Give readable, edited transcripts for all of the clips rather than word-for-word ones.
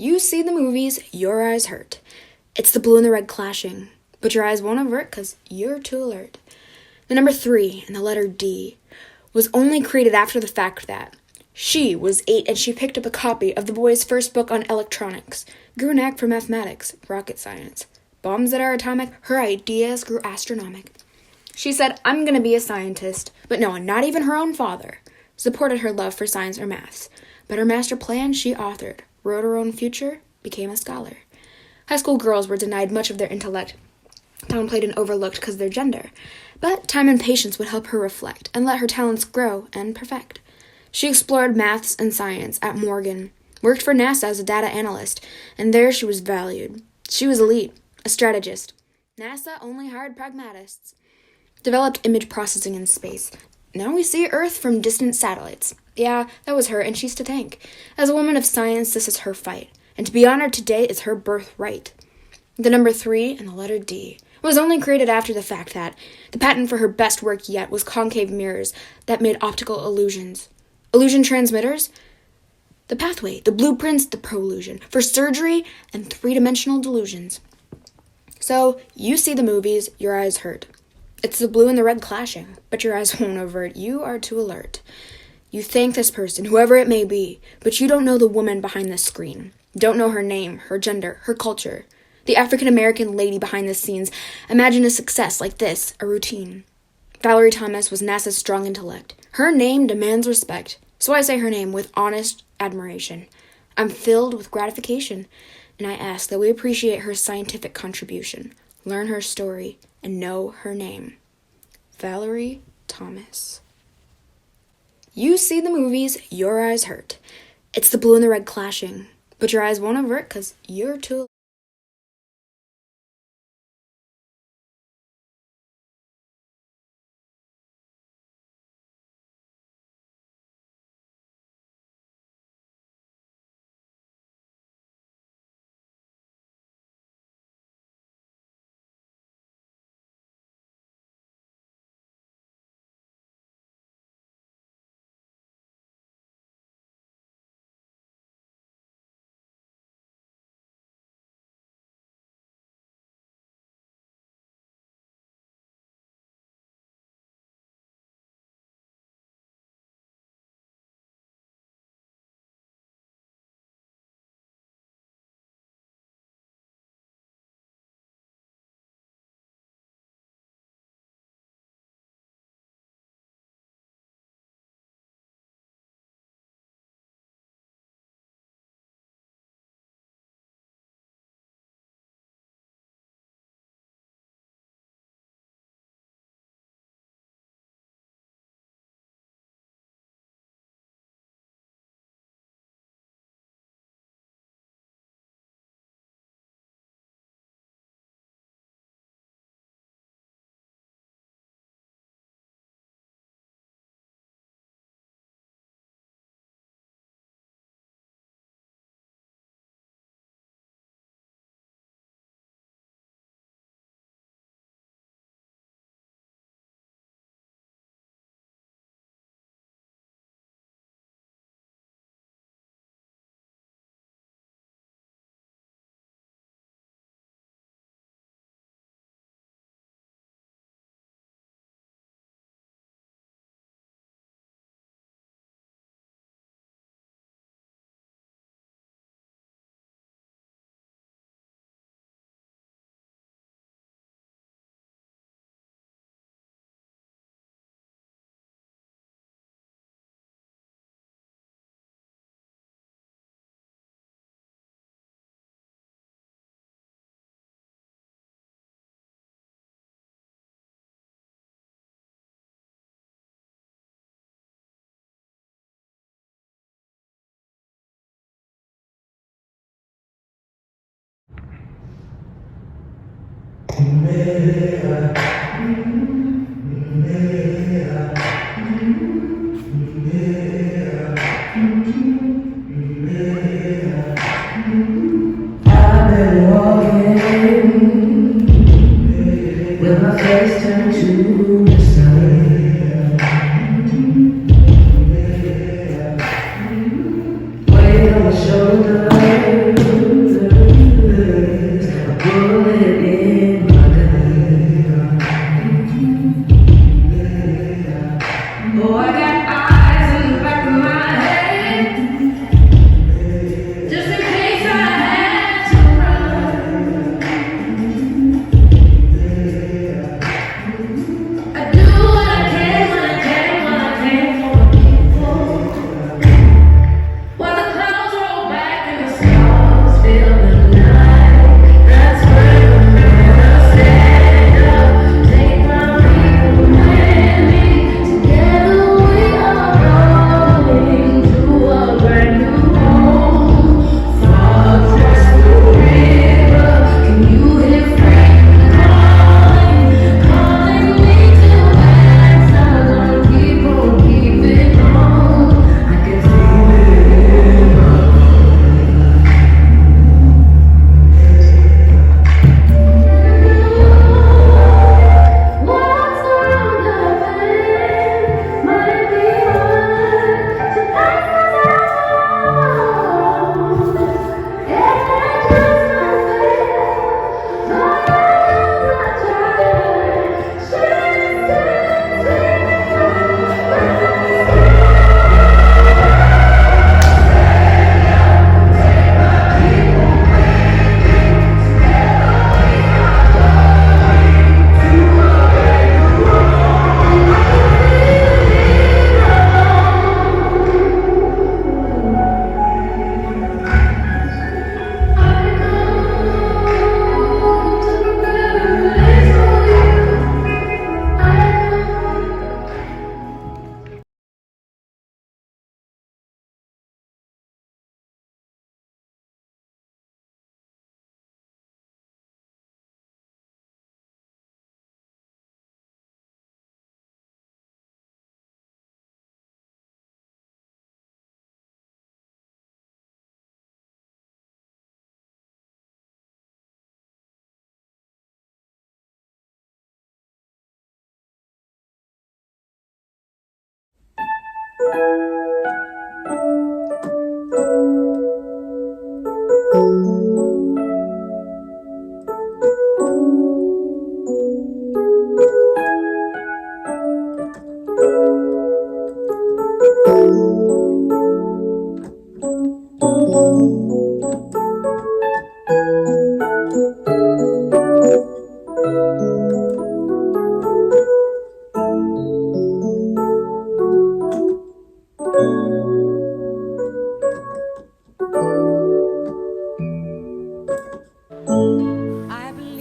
You see the movies, your eyes hurt. It's the blue and the red clashing, but your eyes won't avert because you're too alert. The number 3 and the letter D was only created after the fact that she was 8 and she picked up a copy of the boy's first book on electronics, grew a knack for mathematics, rocket science. Bombs that are atomic, her ideas grew astronomic. She said, I'm going to be a scientist, but no, not even her own father supported her love for science or maths. But her master plan she authored, wrote her own future, became a scholar. High school girls were denied much of their intellect, downplayed and overlooked because of their gender. But time and patience would help her reflect and let her talents grow and perfect. She explored maths and science at Morgan, worked for NASA as a data analyst, and there she was valued. She was elite, a strategist. NASA only hired pragmatists. Developed image processing in space. Now we see Earth from distant satellites. Yeah, that was her, and she's to thank. As a woman of science, this is her fight, and to be honored today is her birthright. The number 3 and the letter D was only created after the fact that the patent for her best work yet was concave mirrors that made optical illusions. Illusion transmitters? The pathway, the blueprints, the prolusion for surgery and 3-dimensional delusions. So, you see the movies, your eyes hurt. It's the blue and the red clashing, but your eyes won't avert. You are too alert. You thank this person, whoever it may be, but you don't know the woman behind the screen. Don't know her name, her gender, her culture. The African-American lady behind the scenes. Imagine a success like this, a routine. Valerie Thomas was NASA's strong intellect. Her name demands respect, so I say her name with honest admiration. I'm filled with gratification, and I ask that we appreciate her scientific contribution, learn her story, and know her name. Valerie Thomas. You see the movies, your eyes hurt. It's the blue and the red clashing, but your eyes won't avert because you're too I've been walking with my face turned to the sun. Weight on my shoulders, a bullet in my gun.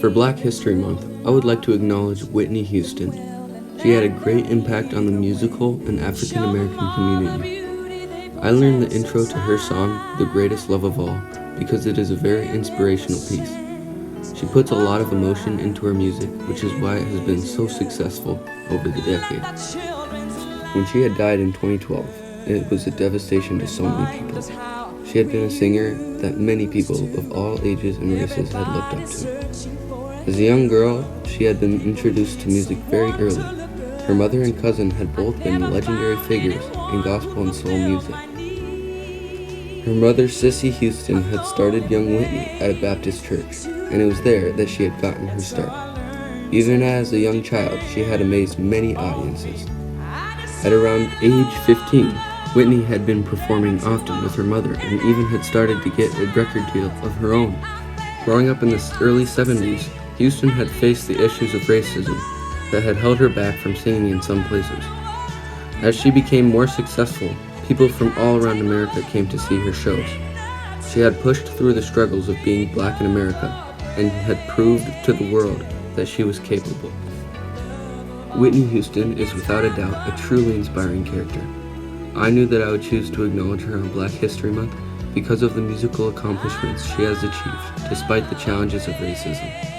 For Black History Month, I would like to acknowledge Whitney Houston. She had a great impact on the musical and African American community. I learned the intro to her song, The Greatest Love of All, because it is a very inspirational piece. She puts a lot of emotion into her music, which is why it has been so successful over the decades. When she had died in 2012, it was a devastation to so many people. She had been a singer that many people of all ages and races had looked up to. As a young girl, she had been introduced to music very early. Her mother and cousin had both been legendary figures in gospel and soul music. Her mother, Sissy Houston, had started Young Whitney at a Baptist church, and it was there that she had gotten her start. Even as a young child, she had amazed many audiences. At around age 15, Whitney had been performing often with her mother and even had started to get a record deal of her own. Growing up in the early 70s, Houston had faced the issues of racism that had held her back from singing in some places. As she became more successful, people from all around America came to see her shows. She had pushed through the struggles of being Black in America and had proved to the world that she was capable. Whitney Houston is without a doubt a truly inspiring character. I knew that I would choose to acknowledge her on Black History Month because of the musical accomplishments she has achieved despite the challenges of racism.